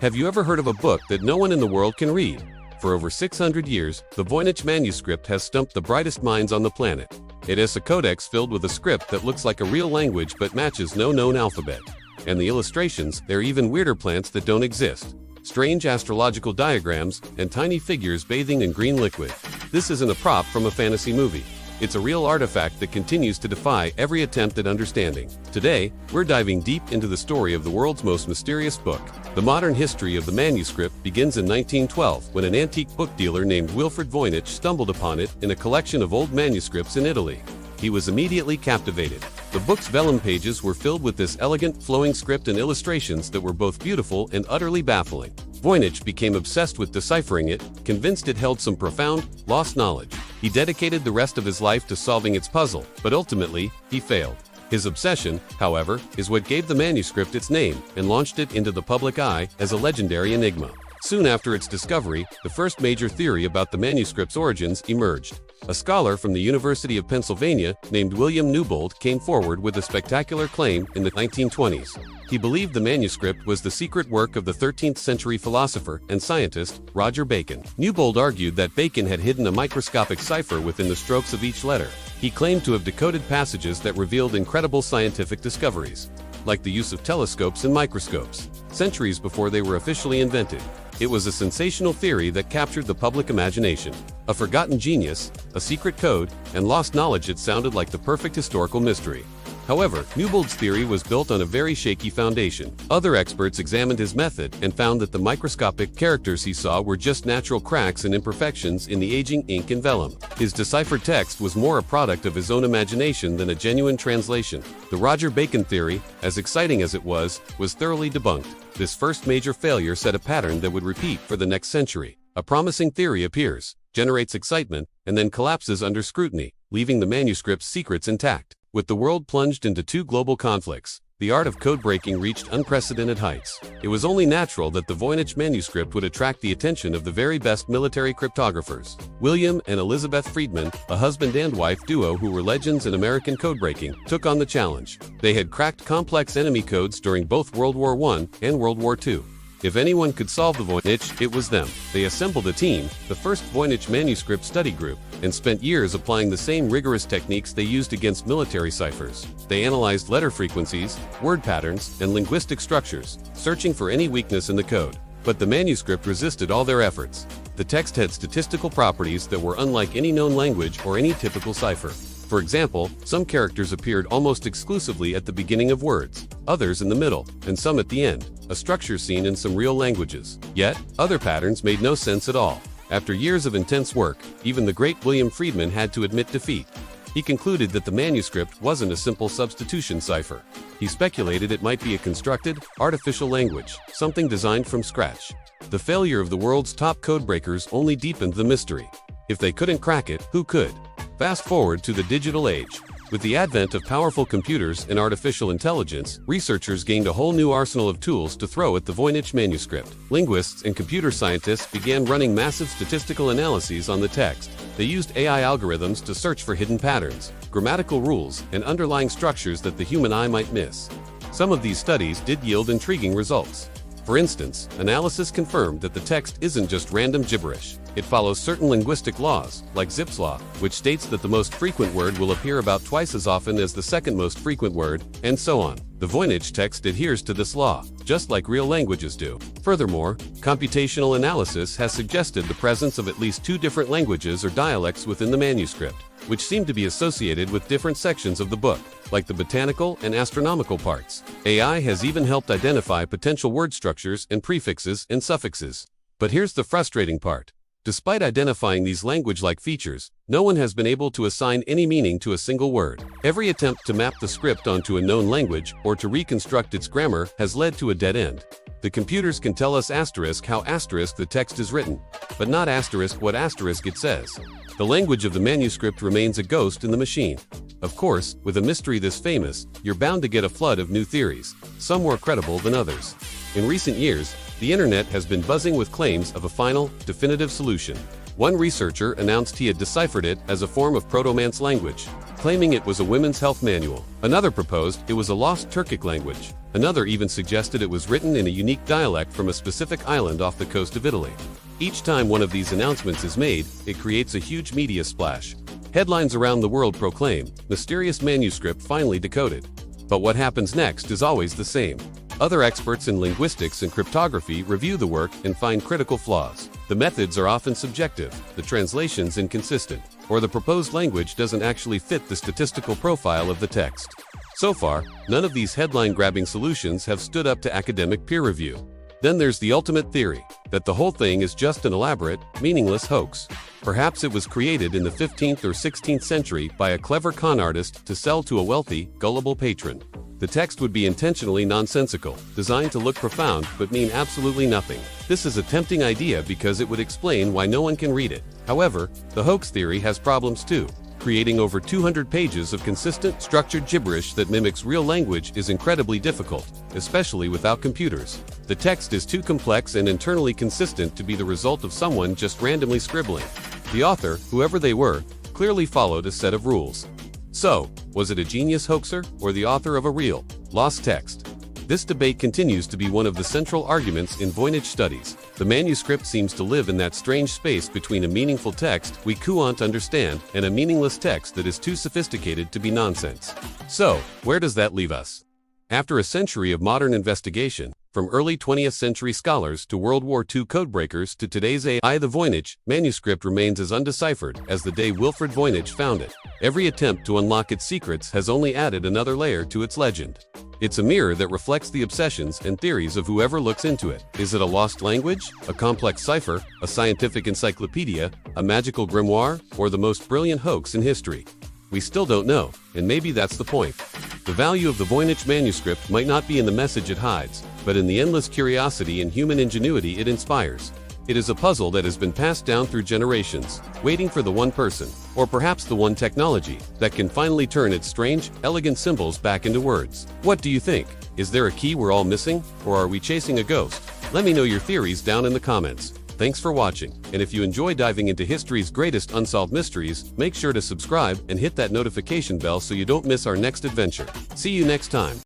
Have you ever heard of a book that no one in the world can read? For over 600 years, the Voynich Manuscript has stumped the brightest minds on the planet. It is a codex filled with a script that looks like a real language but matches no known alphabet. And the illustrations, they're even weirder plants that don't exist. Strange astrological diagrams, and tiny figures bathing in green liquid. This isn't a prop from a fantasy movie. It's a real artifact that continues to defy every attempt at understanding. Today, we're diving deep into the story of the world's most mysterious book. The modern history of the manuscript begins in 1912 when an antique book dealer named Wilfred Voynich stumbled upon it in a collection of old manuscripts in Italy. He was immediately captivated. The book's vellum pages were filled with this elegant, flowing script and illustrations that were both beautiful and utterly baffling. Voynich became obsessed with deciphering it, convinced it held some profound, lost knowledge. He dedicated the rest of his life to solving its puzzle, but ultimately, he failed. His obsession, however, is what gave the manuscript its name and launched it into the public eye as a legendary enigma. Soon after its discovery, the first major theory about the manuscript's origins emerged. A scholar from the University of Pennsylvania named William Newbold came forward with a spectacular claim in the 1920s. He believed the manuscript was the secret work of the 13th century philosopher and scientist Roger Bacon. Newbold argued that Bacon had hidden a microscopic cipher within the strokes of each letter. He claimed to have decoded passages that revealed incredible scientific discoveries, like the use of telescopes and microscopes, centuries before they were officially invented. It was a sensational theory that captured the public imagination. A forgotten genius, a secret code, and lost knowledge. It sounded like the perfect historical mystery. However, Newbold's theory was built on a very shaky foundation. Other experts examined his method and found that the microscopic characters he saw were just natural cracks and imperfections in the aging ink and vellum. His deciphered text was more a product of his own imagination than a genuine translation. The Roger Bacon theory, as exciting as it was thoroughly debunked. This first major failure set a pattern that would repeat for the next century. A promising theory appears, generates excitement, and then collapses under scrutiny, leaving the manuscript's secrets intact. With the world plunged into two global conflicts, the art of code-breaking reached unprecedented heights. It was only natural that the Voynich manuscript would attract the attention of the very best military cryptographers. William and Elizabeth Friedman, a husband and wife duo who were legends in American codebreaking, took on the challenge. They had cracked complex enemy codes during both World War I and World War II. If anyone could solve the Voynich, it was them. They assembled a team, the first Voynich manuscript study group, and spent years applying the same rigorous techniques they used against military ciphers. They analyzed letter frequencies, word patterns, and linguistic structures, searching for any weakness in the code. But the manuscript resisted all their efforts. The text had statistical properties that were unlike any known language or any typical cipher. For example, some characters appeared almost exclusively at the beginning of words, others in the middle, and some at the end, a structure seen in some real languages. Yet, other patterns made no sense at all. After years of intense work, even the great William Friedman had to admit defeat. He concluded that the manuscript wasn't a simple substitution cipher. He speculated it might be a constructed, artificial language, something designed from scratch. The failure of the world's top codebreakers only deepened the mystery. If they couldn't crack it, who could? Fast forward to the digital age. With the advent of powerful computers and artificial intelligence, researchers gained a whole new arsenal of tools to throw at the Voynich manuscript. Linguists and computer scientists began running massive statistical analyses on the text. They used AI algorithms to search for hidden patterns, grammatical rules, and underlying structures that the human eye might miss. Some of these studies did yield intriguing results. For instance, analysis confirmed that the text isn't just random gibberish. It follows certain linguistic laws, like Zipf's law, which states that the most frequent word will appear about twice as often as the second most frequent word, and so on. The Voynich text adheres to this law, just like real languages do. Furthermore, computational analysis has suggested the presence of at least two different languages or dialects within the manuscript, which seem to be associated with different sections of the book, like the botanical and astronomical parts. AI has even helped identify potential word structures and prefixes and suffixes. But here's the frustrating part. Despite identifying these language-like features, no one has been able to assign any meaning to a single word. Every attempt to map the script onto a known language or to reconstruct its grammar has led to a dead end. The computers can tell us asterisk how asterisk the text is written, but not asterisk what asterisk it says. The language of the manuscript remains a ghost in the machine. Of course, with a mystery this famous, you're bound to get a flood of new theories, some more credible than others. In recent years, the internet has been buzzing with claims of a final, definitive solution. One researcher announced he had deciphered it as a form of Proto-Man's language. claiming it was a women's health manual. Another proposed it was a lost Turkic language. Another even suggested it was written in a unique dialect from a specific island off the coast of Italy. Each time one of these announcements is made, it creates a huge media splash. Headlines around the world proclaim, "Mysterious manuscript finally decoded." But what happens next is always the same. Other experts in linguistics and cryptography review the work and find critical flaws. The methods are often subjective, the translations inconsistent, or the proposed language doesn't actually fit the statistical profile of the text. So far, none of these headline-grabbing solutions have stood up to academic peer review. Then there's the ultimate theory, that the whole thing is just an elaborate, meaningless hoax. Perhaps it was created in the 15th or 16th century by a clever con artist to sell to a wealthy, gullible patron. The text would be intentionally nonsensical, designed to look profound but mean absolutely nothing. This is a tempting idea because it would explain why no one can read it. However, the hoax theory has problems too. Creating over 200 pages of consistent, structured gibberish that mimics real language is incredibly difficult, especially without computers. The text is too complex and internally consistent to be the result of someone just randomly scribbling. The author, whoever they were, clearly followed a set of rules. So, was it a genius hoaxer or the author of a real, lost text? This debate continues to be one of the central arguments in Voynich studies. The manuscript seems to live in that strange space between a meaningful text we can't understand and a meaningless text that is too sophisticated to be nonsense. So, where does that leave us? After a century of modern investigation, from early 20th century scholars to World War II codebreakers to today's AI, the Voynich manuscript remains as undeciphered as the day Wilfred Voynich found it. Every attempt to unlock its secrets has only added another layer to its legend. It's a mirror that reflects the obsessions and theories of whoever looks into it. Is it a lost language, a complex cipher, a scientific encyclopedia, a magical grimoire, or the most brilliant hoax in history? We still don't know, and maybe that's the point. The value of the Voynich manuscript might not be in the message it hides, but in the endless curiosity and human ingenuity it inspires. It is a puzzle that has been passed down through generations, waiting for the one person, or perhaps the one technology, that can finally turn its strange, elegant symbols back into words. What do you think? Is there a key we're all missing, or are we chasing a ghost? Let me know your theories down in the comments. Thanks for watching, and if you enjoy diving into history's greatest unsolved mysteries, make sure to subscribe and hit that notification bell so you don't miss our next adventure. See you next time.